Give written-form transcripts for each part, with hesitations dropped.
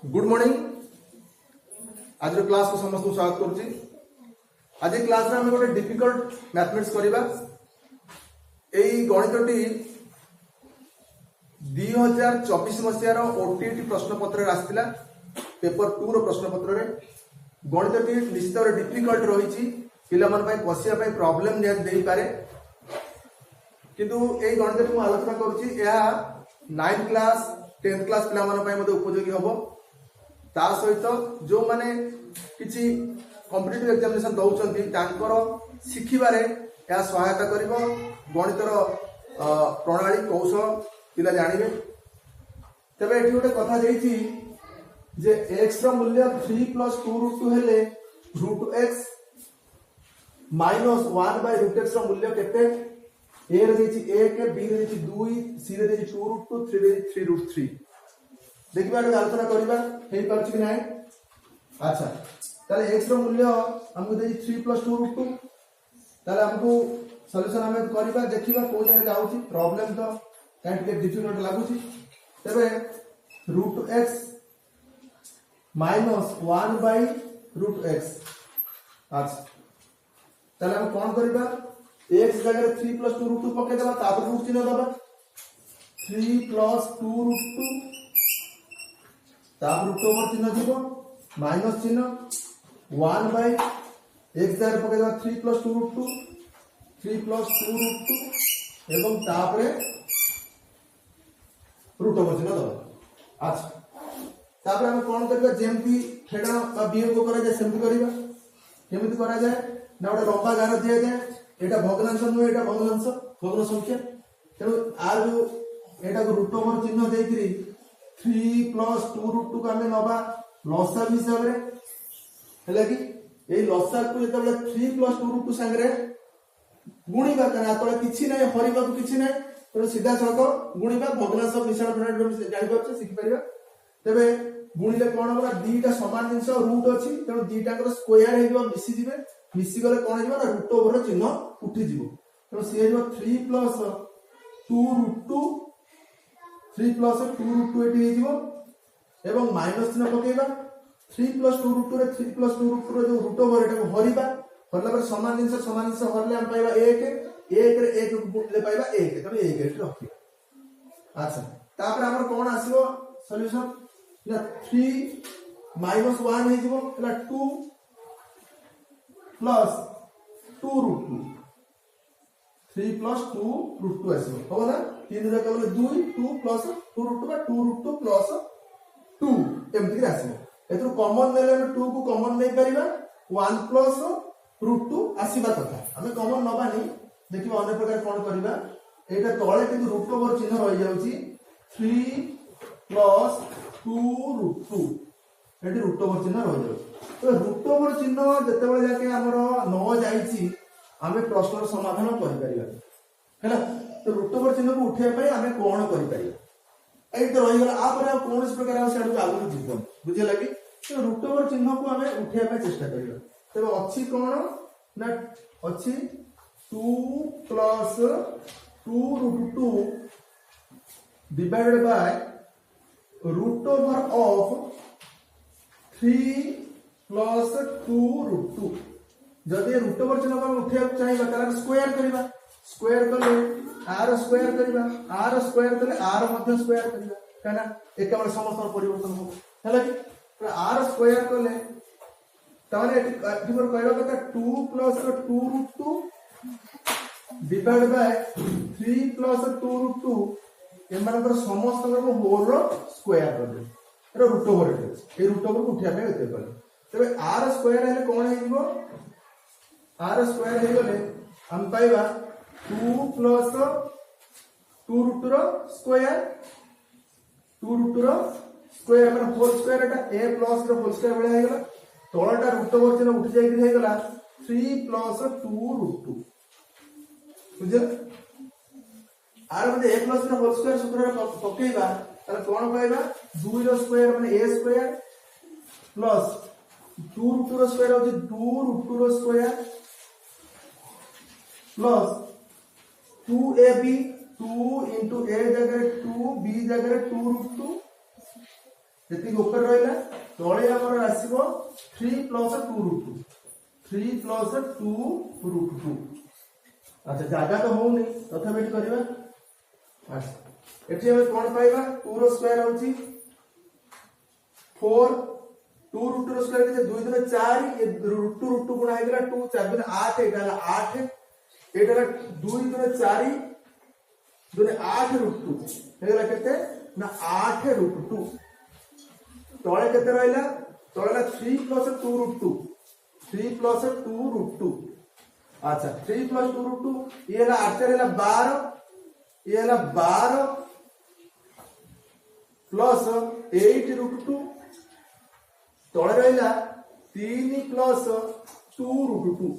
Good morning. आज class को समस्त स्वागत करुच्ची। आज क्लास में गोटे डिफिकल्ट मैथमेटिक्स करवा। यही गणितटी 2024 मसीहार ओटीटी प्रश्नपत्र आसाला पेपर 2 रो प्रश्नपत्र। गणितटी निश्चित भाव डिफिकल्ट रही पे पशिया प्रॉब्लम दे पारे, किंतु यही गणित को आलोचना करुच्ची। 9th क्लास 10th क्लास पिला उपयोगी हम। ता सहित जो माने किसी कॉम्पिटिटिव एग्जामिनेशन दौरान तांकर शिखिबारे या सहायता करिवो। गणितर प्रणाली कौशल पिला जानिबे। तबे एठी गोटे कथा देइछि जे x रो मूल्य 3 + 2√2 हेले √x - 1/√x रो मूल्य केते? a रे देइछि 1, b रे देइछि 2, c रे देइछि 2√2, 3 रे देइछि 3√3। देखिबा आलोचना करिबा हेइ पारछि कि नै। अच्छा, ताले x रो मूल्य हमको देइ 3 + 2√2। ताले हमको सॉल्यूशन हमें करिबा, देखिबा को जाय जाउछि। प्रॉब्लम तो काहे के डिफिकल्ट लागुछि। तबे √x - 1/√x। अच्छा, ताले हम कोन करिबा? x जगह 3 + 2√2 पके देबा, तापर रूट चिन्ह दबा 3 + 2√2, तापर रूट ओवर चिन्ह दिबो माइनस चिन्ह 1/x जगह पके देबा 3 + 2√2, 3 + 2√2 एवं तापर रूट ओवर चिन्ह दबा। अच्छा, तापर हम कोन करबा? जेमती खेड़ा बा बियोग को करा जाय सेमती करबा। केमिति करा जाय ना? ओडा लंबा गार दिया जाय। एटा भग्नांश नु, एटा भग्नांश भग्न संख्या। तेणु आ जो एटा को रूट ओवर चिन्ह देकरी 3 + 2√2 को हमें नबा लसागु हिसाब रे। हैला कि ए लसागु जेते बेले 3 + 2√2 संगे गुणीबा कना तळे किछि नै, हरिबा को किछि नै। तेणु सीधा सड़क गुणीबा भग्नांश मिश्रण प्रणाली जानि पाछे सिखि परिबा। तबे गुणीले कोन होला? दीटा समान जिंस रूट अछि, तेणु दीटाकर स्क्वायर हेबो, मिसि दिबे। मिसि गले कोन हेबो ना? रूट ओवर चिन्ह उठी जिवो। तेणु से हेबो 3 + 2√2, 3 + 2√2 एटी हे जिवो एवं माइनस चिन्ह पकेइबा। 3 + 2√2 रे 3 + 2√2 रो जो रूट ओवर एटा हरिबा, हरला पर समान जिंस हरले हम पाइबा 1, 1 रे 1 को ले पाइबा 1, तबे 1 एटी रखिबा। अच्छा, तापर हमर कोन आसीबो सॉल्यूशन ना? 3 - 1 हे जिवो हला 2 + 2√2, 3 + 2√2 आसीबो हो ना। 3 रे केवल 2, 2 + 2√2 बा 2√2 + 2 एमती आसीबो। एतु कॉमन नेले हम 2 को कॉमन नै परिबा, 1 + √2 आसीबा कथा। हमें कॉमन नबानी। देखिबा अन्य प्रकार कोन करिबा? एटा तळे किंतु रूट ओवर चिन्ह रहि जाउची 3 + 2√2 एटी रूट ओवर चिन्ह रहि जाउची। तो रूट ओवर चिन्ह जते बेले जाके हमरो न जाईची हमें प्रश्नर समाधान करि परिबा हैला। तो रूट ओवर चिन्ह को उठे पय हमें कोन करि परिबा? एई तो रहि गेला। आ पर कोन इस प्रकार हम सेडू आगु जीवन बुझे लगी। तो रूट ओवर चिन्ह को हमें उठे पय चेष्टा करिबा। तबे अछि कोन ना? अछि 2 + 2√2 divided by root over of 3 + 2√2। जदि रूट ओवर चिन्ह को उठे चाहिबा तार स्क्वायर करिबा। स्क्वायर कले r स्क्वायर करिबा, r स्क्वायर कले r मध्ये स्क्वायर करिबा, काना एक बार समस्त परिवर्तन हो हैला कि। r स्क्वायर कले ताने एटी पर कहबा कथा 2 + 2√2 डिवाइड बाय 3 + 2√2 एमानकर समस्त को होल रो स्क्वायर कर दे। एरो रूट ओवर ए रूट ओवर को उठिया पे होते पर। तबे r स्क्वायर हेले कोन हे जिवो? r स्क्वायर हे गले हम पाइबा 2 + 2√2 रो स्क्वायर, 2√2 रो स्क्वायर मतलब होल स्क्वायर। एटा a प्लस रो होल स्क्वायर बळे हे गला। तळटा रूट ओवर चिन्ह उठी जाई हे गला 3 + 2√2 बुझे। आर मध्ये a प्लस रो होल स्क्वायर सूत्र पकेइबा ताले कोन पाइबा? 2 रो स्क्वायर माने a स्क्वायर प्लस 2√2 रो स्क्वायर होची 2√2 रो स्क्वायर प्लस 2ab, 2 * a जगह 2, b जगह 2√2 जति ऊपर रहिला तळे हमर आसीबो 3 प्लस 2 रूट 2 3 प्लस 2 रूट 2 अच्छा जागा तो होउनी तथा बेट करबा अच्छा एठी हम कोन पाइबा 2 रो स्क्वायर होची 4 2 रूट रो स्क्वायर के 2 दुने 4 ये रूट 2 गुणा हेगला 2 4 दुने 8 एटा 8 एटा 2 दुने 4 दुने 8 रूट 2 हेगला केते ना 8 रूट 2 तळे केते रहला तळेला 3 प्लस 2 रूट 2 3 प्लस 2 रूट 2 अच्छा 3 प्लस 2 रूट 2 ये ला 8 रे ला 12 ये ला 12 प्लस 8 रूट 2 तळे रहला 3 प्लस 2 रूट 2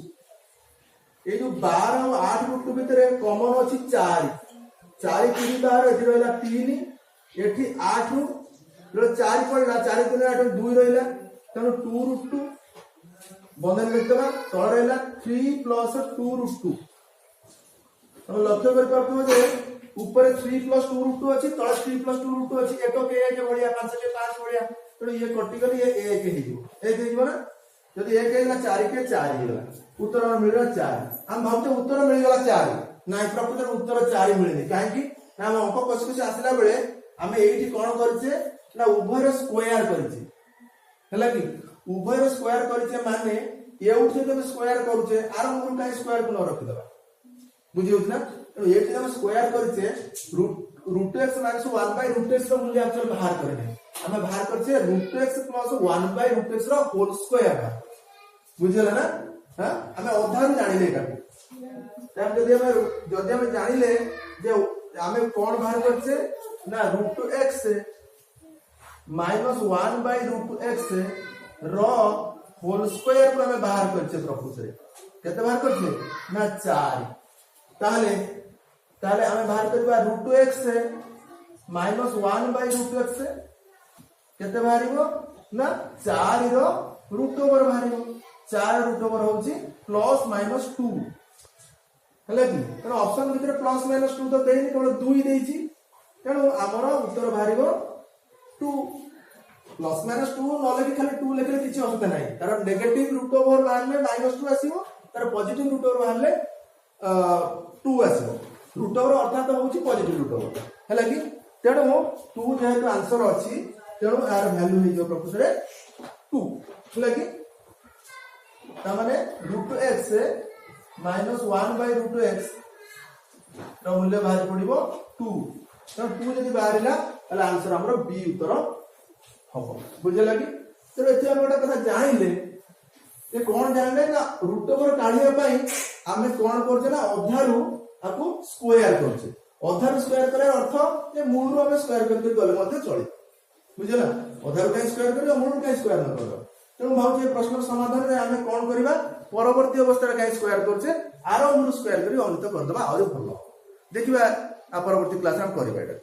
ये जो 12 और 8 रूट 2 भितर कॉमन अछि 4 4 3 12 एठी रहला 3 एठी 8 रो 4 पड़ला 4 3 8 2 रहला तनो 2 रूट 2 बंधन लिखवा तळ रहला 3 प्लस 2 रूट 2 हम लक्ष्य कर पाबो जे ऊपर 3 प्लस 2 रूट 2 अछि तळ 3 प्लस 2 रूट 2 अछि एक के 1 बढ़िया 5 के 5 बढ़िया तो ये कटि गली ये 1 हे दियो 1 दियो ना जदि 1 हेला 4 के 4 हेला उत्तर मिलला 4 हम भाबते उत्तर मिल गला 4 ना प्रकृत उत्तर 4 मिलनी काहे कि ना हम अंक कस आसला बेले हमें एठी कोन करछे ना उभयर स्क्वायर करछे हला कि उभयर स्क्वायर करछे माने एउठे जब स्क्वायर करछे आर मूल काई स्क्वायर को न रख देबा बुझियो ना तो एठी हम स्क्वायर करछे root x minus 1 by root x रो मूल्य एक्चुअल बाहर करने हमें बाहर करछे root x plus 1 by root x रो होल स्क्वायर बुझियला ना हां हमें अधार जानिले एटा तब जदि हम जानिले जे हमें कोन बाहर करछे ना root x minus 1 by root x रो होल स्क्वायर को हमें बाहर करछे प्रकृत रे केते बाहर करछे ना 4 ताले ताले हमें बाहर करबा root x minus 1 by root x केते बाहरिबो ना 4 रो रूट ओवर बाहरिबो 4 रूट ओवर होची प्लस माइनस 2 हला कि तनो ऑप्शन भितर प्लस माइनस 2 तो देइनी केवल 2 देइची तेणु हमर उत्तर बाहरिबो 2 प्लस माइनस 2 न लेखि खाली 2 लेखले किछि असुविधा नाही कारण नेगेटिव रूट ओवर बाहरले माइनस 2 आसीबो तार पॉजिटिव रूट ओवर बाहरले 2 आसीबो रूट ओवर अर्थात होची पॉजिटिव रूट ओवर हला कि तेणु 2 जेहेतु आंसर अछि तेणु यार वैल्यू हे जो प्रकृत रे 2 हला कि ता माने root x minus 1 by root x रो मूल्य बाहर पड़िबो 2 तो 2 जदि बाहरिला ताले आंसर हमरो बी उत्तर हबो बुझे लगी तो एथि हम एटा कथा जानिले ये कोन जानले ना रूट ओवर काढिया पई हमें कोन करछे ना अधारु आपको स्क्वायर करछे अधारु स्क्वायर करे अर्थ जे मूल रो हमें स्क्वायर करके गले मध्ये चले बुझला अधारु काई स्क्वायर करे मूल काई स्क्वायर न करो तेणु भाव ये प्रश्न समाधान रे हमें कोन करबा परवर्ती अवस्था काई स्क्वायर करछे आरो मूल स्क्वायर करी अनित कर दबा और भलो देखिबा आ परवर्ती क्लास हम करबा एटा